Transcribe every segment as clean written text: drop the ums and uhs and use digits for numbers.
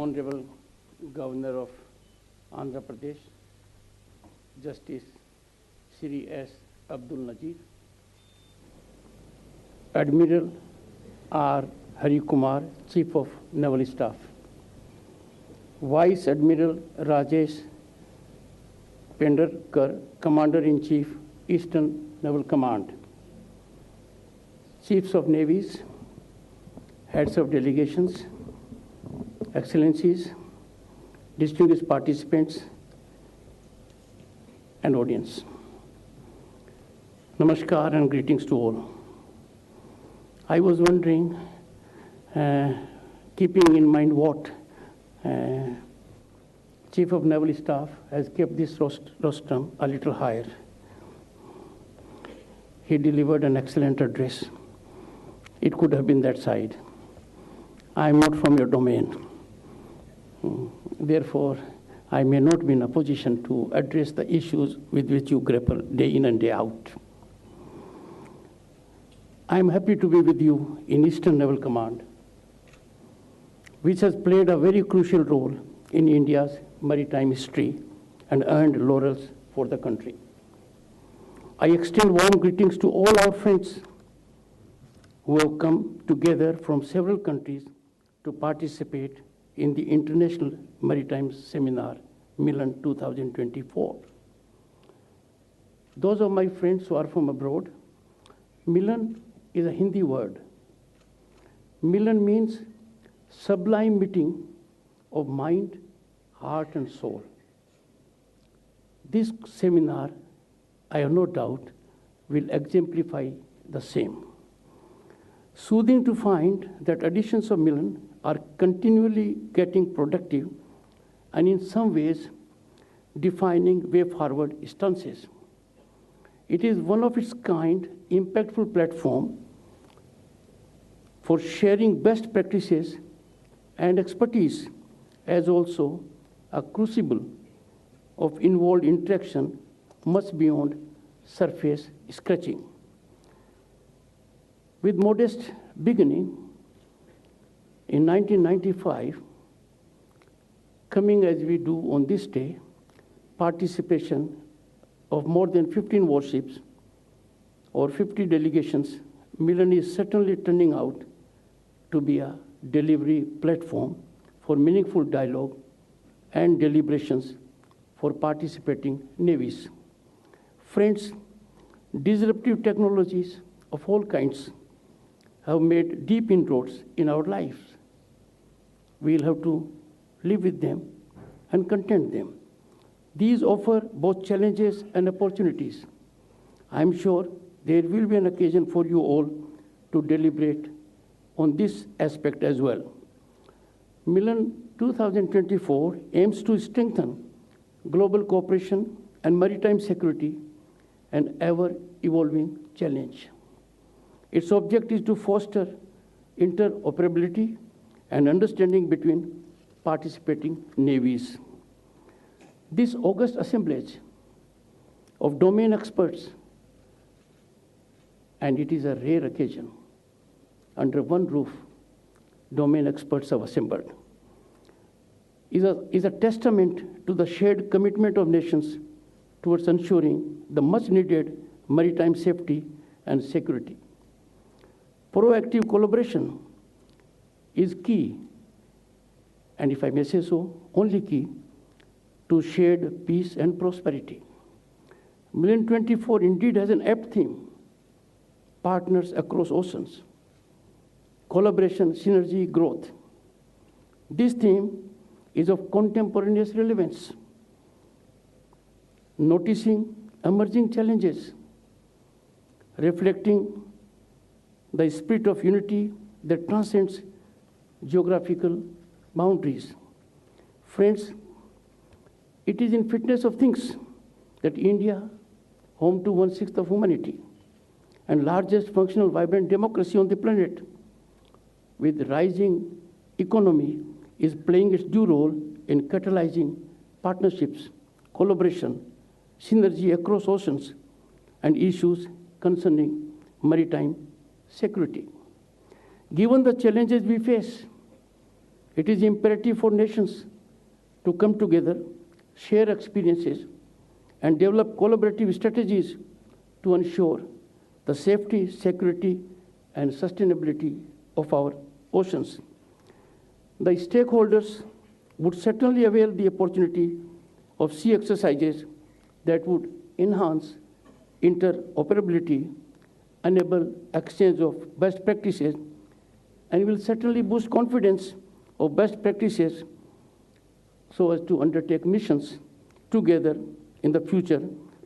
Honorable Governor of Andhra Pradesh, Justice Sri S. Abdul Nazir, Admiral R. Hari Kumar, Chief of Naval Staff, Vice Admiral Rajesh Pendarkar, Commander-in-Chief, Eastern Naval Command, Chiefs of Navies, Heads of Delegations, Excellencies, distinguished participants, and audience. Namaskar and greetings to all. I was wondering, keeping in mind what Chief of Naval Staff has kept this rostrum a little higher. He delivered an excellent address. It could have been that side. I am not from your domain. Therefore, I may not be in a position to address the issues with which you grapple day in and day out. I am happy to be with you in Eastern Naval Command, which has played a very crucial role in India's maritime history and earned laurels for the country. I extend warm greetings to all our friends who have come together from several countries to participate in the International Maritime Seminar, MILAN-2024. Those of my friends who are from abroad, Milan is a Hindi word. Milan means sublime meeting of mind, heart, and soul. This seminar, I have no doubt, will exemplify the same. Soothing to find that editions of Milan are continually getting productive and in some ways defining way forward stances. It is one of its kind impactful platform for sharing best practices and expertise, as also a crucible of involved interaction much beyond surface scratching. With modest beginning, in 1995, coming as we do on this day, participation of more than 15 warships or 50 delegations, Milan is certainly turning out to be a delivery platform for meaningful dialogue and deliberations for participating navies. Friends, disruptive technologies of all kinds have made deep inroads in our lives. We'll have to live with them and content them. These offer both challenges and opportunities. I'm sure there will be an occasion for you all to deliberate on this aspect as well. Milan 2024 aims to strengthen global cooperation and maritime security, an ever-evolving challenge. Its object is to foster interoperability and understanding between participating navies. This august assemblage of domain experts, and it is a rare occasion, under one roof, domain experts have assembled, is a testament to the shared commitment of nations towards ensuring the much needed maritime safety and security. Proactive collaboration is key, and if I may say so, only key, to shared peace and prosperity. MILAN-24 indeed has an apt theme: partners across oceans, collaboration, synergy, growth. This theme is of contemporaneous relevance, noticing emerging challenges, reflecting the spirit of unity that transcends geographical boundaries. Friends, it is in fitness of things that India, home to 1/6 of humanity and largest functional vibrant democracy on the planet, with rising economy, is playing its due role in catalyzing partnerships, collaboration, synergy across oceans, and issues concerning maritime security. Given the challenges we face, It is imperative for nations to come together, share experiences, and develop collaborative strategies to ensure the safety, security, and sustainability of our oceans. The stakeholders would certainly avail the opportunity of sea exercises that would enhance interoperability, enable exchange of best practices, and will certainly boost confidence of best practices so as to undertake missions together in the future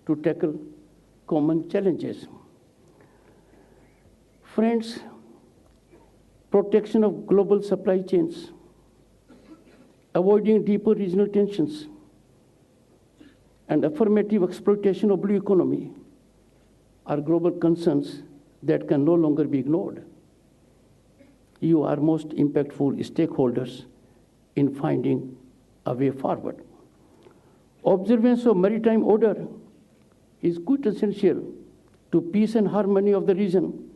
to tackle common challenges. Friends, protection of global supply chains, avoiding deeper regional tensions, and affirmative exploitation of blue economy are global concerns that can no longer be ignored. You are most impactful stakeholders in finding a way forward. Observance of maritime order is quite essential to peace and harmony of the region,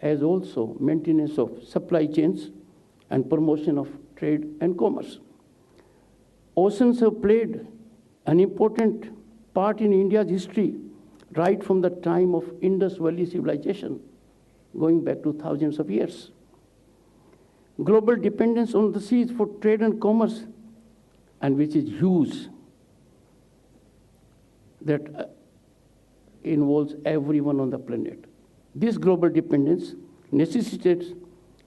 as also maintenance of supply chains and promotion of trade and commerce. Oceans have played an important part in India's history right from the time of Indus Valley civilization, going back to thousands of years. Global dependence on the seas for trade and commerce, and which is huge, that involves everyone on the planet. This global dependence necessitates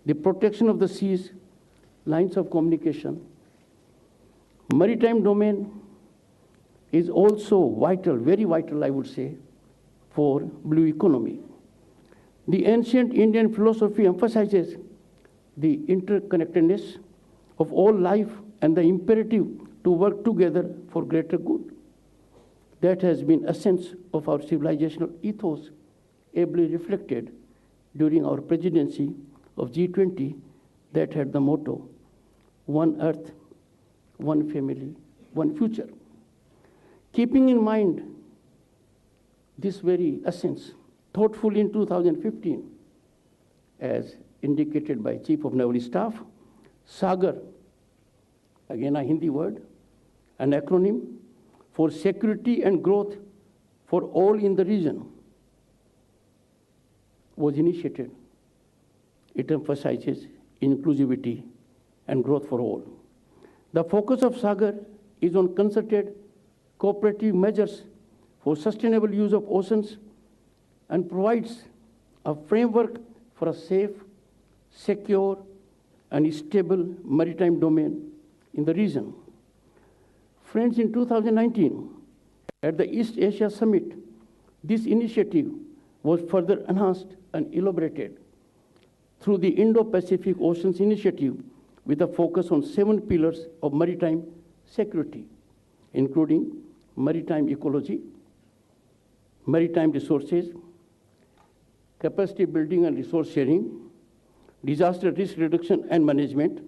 the protection of the seas, lines of communication. Maritime domain is also vital, very vital, I would say, for blue economy. The ancient Indian philosophy emphasizes the interconnectedness of all life and the imperative to work together for greater good. That has been essence of our civilizational ethos, ably reflected during our presidency of G20 that had the motto, one earth, one family, one future. Keeping in mind this very essence, thoughtfully in 2015, as indicated by Chief of Naval Staff, SAGAR, again a Hindi word, an acronym for security and growth for all in the region, was initiated. It emphasizes inclusivity and growth for all. The focus of SAGAR is on concerted cooperative measures for sustainable use of oceans and provides a framework for a safe, secure, and stable maritime domain in the region. Friends, in 2019, at the East Asia Summit, this initiative was further enhanced and elaborated through the Indo-Pacific Oceans Initiative with a focus on 7 pillars of maritime security, including maritime ecology, maritime resources, capacity building and resource sharing, disaster risk reduction and management,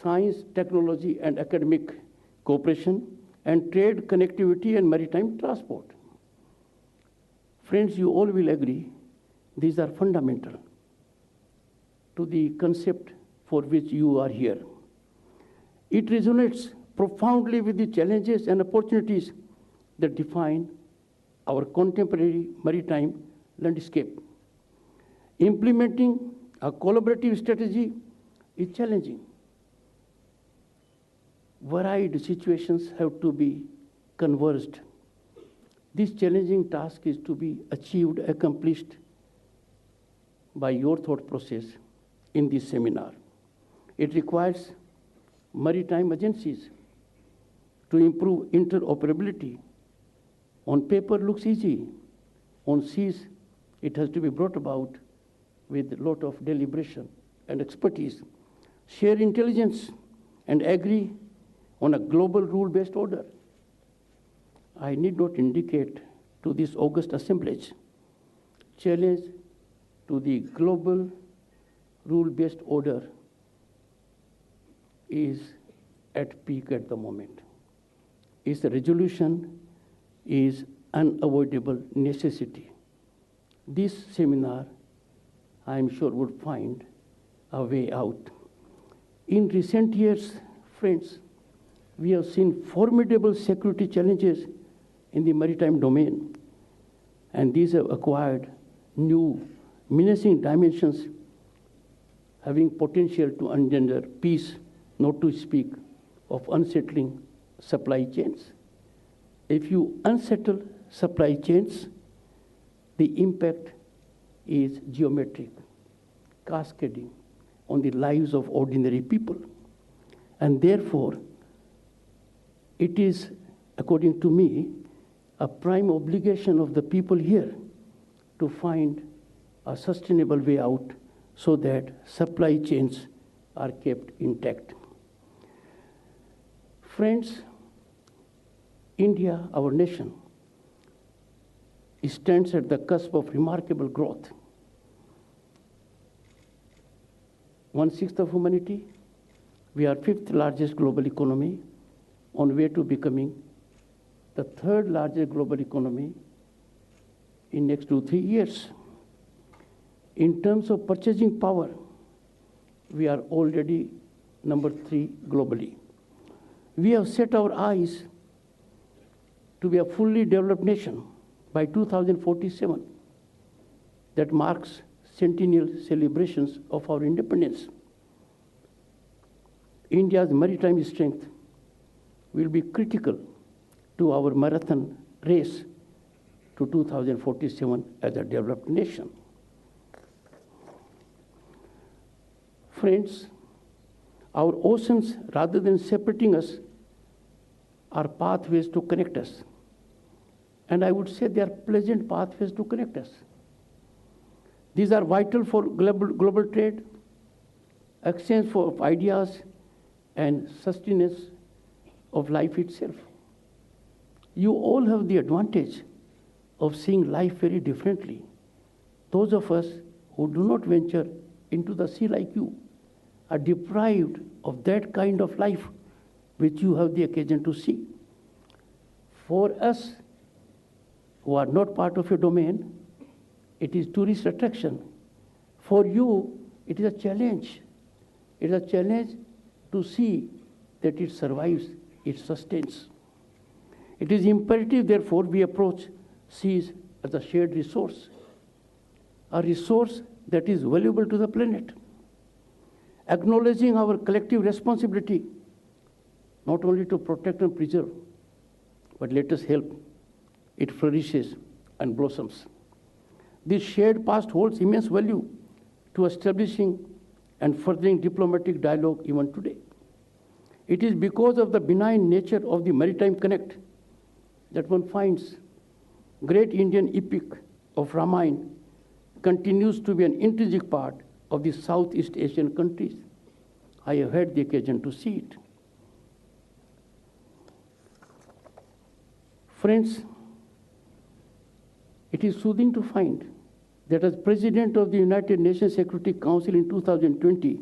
science, technology, and academic cooperation, and trade, connectivity, and maritime transport. Friends, you all will agree these are fundamental to the concept for which you are here. It resonates profoundly with the challenges and opportunities that define our contemporary maritime landscape. Implementing a collaborative strategy is challenging. Varied situations have to be converged. This challenging task is to be achieved, accomplished by your thought process in this seminar. It requires maritime agencies to improve interoperability. On paper looks easy. On seas, it has to be brought about with a lot of deliberation and expertise. Share intelligence and agree on a global rule-based order. I need not indicate to this august assemblage challenge to the global rule-based order is at peak at the moment. Its resolution is unavoidable necessity. This seminar, I am sure, would find a way out. In recent years, friends, we have seen formidable security challenges in the maritime domain, and these have acquired new menacing dimensions having potential to engender peace, not to speak of unsettling supply chains. If you unsettle supply chains, the impact is geometric, cascading on the lives of ordinary people. And therefore, it is, according to me, a prime obligation of the people here to find a sustainable way out so that supply chains are kept intact. Friends, India, our nation, stands at the cusp of remarkable growth. 1/6 of humanity, we are 5th largest global economy, on way to becoming the 3rd largest global economy in next 2-3 years. In terms of purchasing power, we are already number 3 globally. We have set our eyes to be a fully developed nation by 2047. That marks centennial celebrations of our independence. India's maritime strength will be critical to our marathon race to 2047 as a developed nation. Friends, our oceans, rather than separating us, are pathways to connect us. And I would say they are pleasant pathways to connect us. These are vital for global trade, exchange of ideas, and sustenance of life itself. You all have the advantage of seeing life very differently. Those of us who do not venture into the sea like you are deprived of that kind of life which you have the occasion to see. For us who are not part of your domain, it is tourist attraction. For you, it is a challenge. It is a challenge to see that it survives, it sustains. It is imperative, therefore, we approach seas as a shared resource, a resource that is valuable to the planet. Acknowledging our collective responsibility, not only to protect and preserve, but let us help it flourishes and blossoms. This shared past holds immense value to establishing and furthering diplomatic dialogue even today. It is because of the benign nature of the Maritime Connect that one finds great Indian epic of Ramayana continues to be an intrinsic part of the Southeast Asian countries. I have had the occasion to see it. Friends, it is soothing to find that as President of the United Nations Security Council in 2020,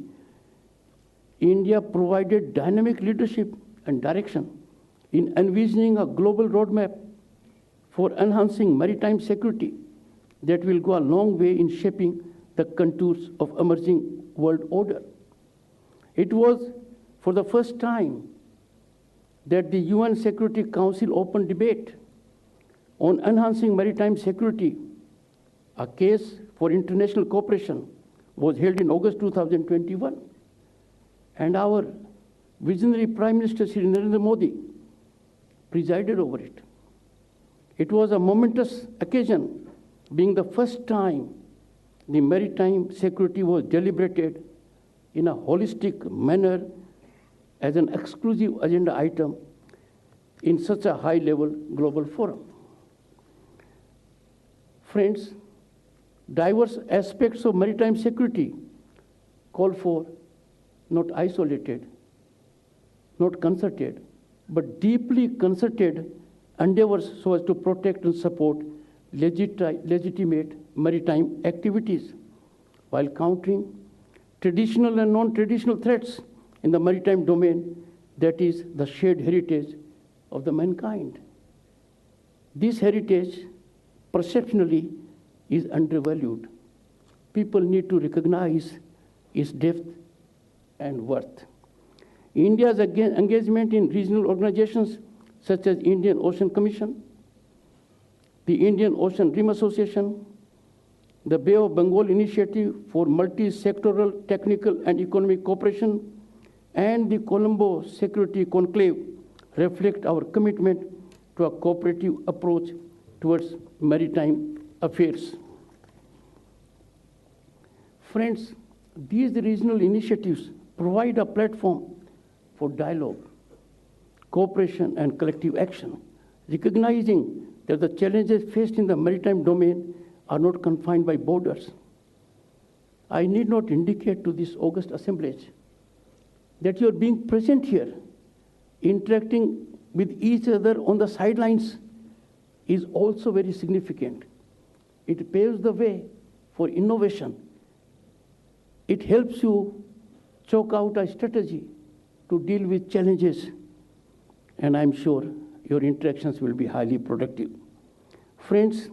India provided dynamic leadership and direction in envisioning a global roadmap for enhancing maritime security that will go a long way in shaping the contours of emerging world order. It was for the first time that the UN Security Council opened debate on enhancing maritime security. A case for international cooperation was held in August 2021, and our visionary Prime Minister Shri Narendra Modi presided over it. It was a momentous occasion, being the first time the maritime security was deliberated in a holistic manner as an exclusive agenda item in such a high-level global forum. Friends, diverse aspects of maritime security call for not isolated, not concerted, but deeply concerted endeavors so as to protect and support legitimate maritime activities while countering traditional and non-traditional threats in the maritime domain that is the shared heritage of the mankind. This heritage, perceptionally, is undervalued. People need to recognize its depth and worth. India's engagement in regional organizations such as Indian Ocean Commission, the Indian Ocean Rim Association, the Bay of Bengal Initiative for Multi-Sectoral Technical and Economic Cooperation, and the Colombo Security Conclave reflect our commitment to a cooperative approach towards maritime affairs. Friends, these regional initiatives provide a platform for dialogue, cooperation, and collective action, recognizing that the challenges faced in the maritime domain are not confined by borders. I need not indicate to this august assemblage that your being present here, interacting with each other on the sidelines, is also very significant. It paves the way for innovation. It helps you chalk out a strategy to deal with challenges, and I'm sure your interactions will be highly productive. Friends,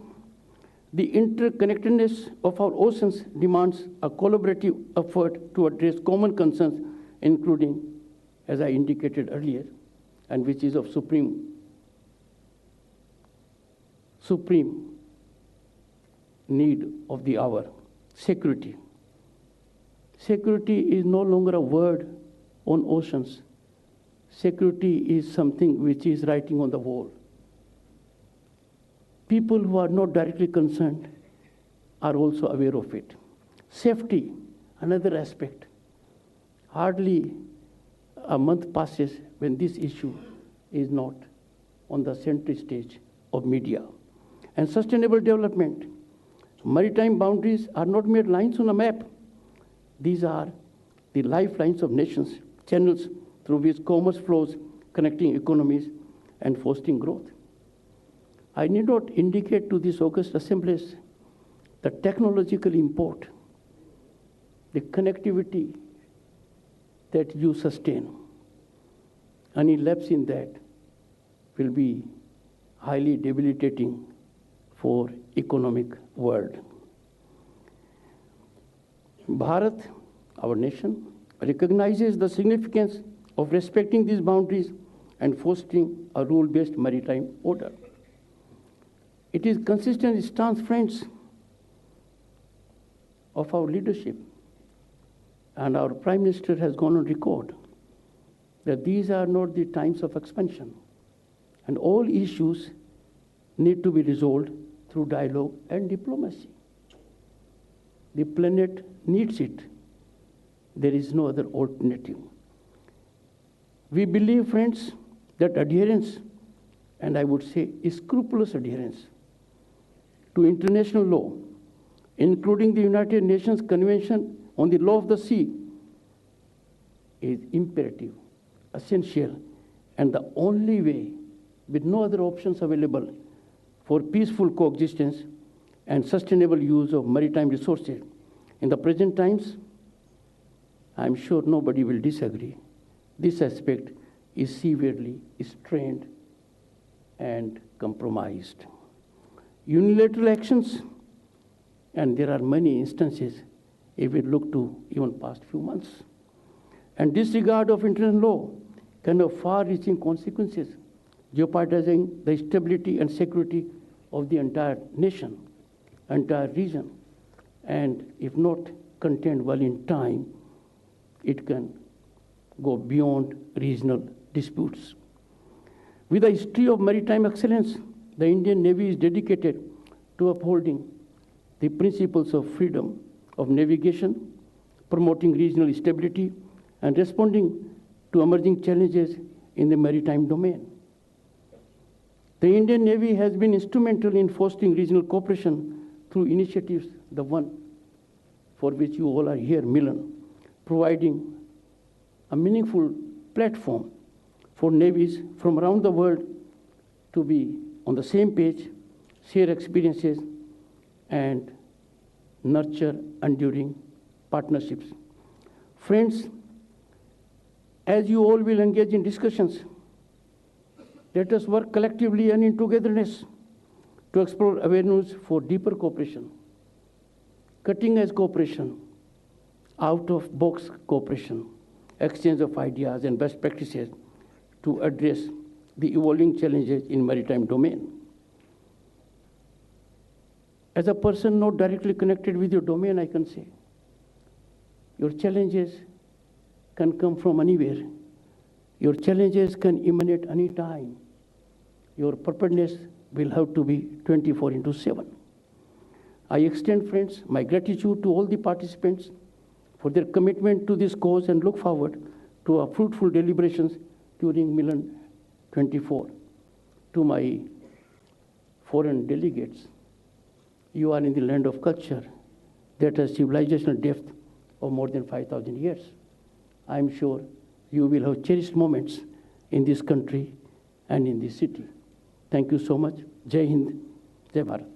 the interconnectedness of our oceans demands a collaborative effort to address common concerns, including, as I indicated earlier, and which is of supreme need of the hour: security. Security is no longer a word on oceans. Security is something which is writing on the wall. People who are not directly concerned are also aware of it. Safety, another aspect. Hardly a month passes when this issue is not on the center stage of media. And sustainable development. Maritime boundaries are not mere lines on a map. These are the lifelines of nations, channels through which commerce flows, connecting economies and fostering growth. I need not indicate to this august assemblies the technological import, the connectivity that you sustain. Any lapse in that will be highly debilitating for economic world. Bharat, our nation, recognizes the significance of respecting these boundaries and fostering a rule-based maritime order. It is consistent stance, friends, of our leadership, and our Prime Minister has gone on record that these are not the times of expansion, and all issues need to be resolved through dialogue and diplomacy. The planet needs it. There is no other alternative. We believe, friends, that adherence, and I would say scrupulous adherence, to international law, including the United Nations Convention on the Law of the Sea, is imperative, essential, and the only way, with no other options available, for peaceful coexistence and sustainable use of maritime resources. In the present times, I'm sure nobody will disagree, this aspect is severely strained and compromised. Unilateral actions, and there are many instances if we look to even past few months, and disregard of international law can have far-reaching consequences, jeopardizing the stability and security of the entire nation, entire region, and if not contained well in time, it can go beyond regional disputes. With a history of maritime excellence, the Indian Navy is dedicated to upholding the principles of freedom of navigation, promoting regional stability, and responding to emerging challenges in the maritime domain. The Indian Navy has been instrumental in fostering regional cooperation through initiatives, the one for which you all are here, MILAN, providing a meaningful platform for navies from around the world to be on the same page, share experiences, and nurture enduring partnerships. Friends, as you all will engage in discussions, let us work collectively and in togetherness to explore avenues for deeper cooperation, cutting-edge cooperation, out-of-box cooperation, exchange of ideas and best practices to address the evolving challenges in maritime domain. As a person not directly connected with your domain, I can say, your challenges can come from anywhere. Your challenges can emanate any time. Your preparedness will have to be 24/7. I extend, friends, my gratitude to all the participants for their commitment to this cause and look forward to our fruitful deliberations during MILAN-24. To my foreign delegates, you are in the land of culture that has civilizational depth of more than 5,000 years. I am sure you will have cherished moments in this country and in this city. Thank you so much. Jai Hind, Jai Bharat.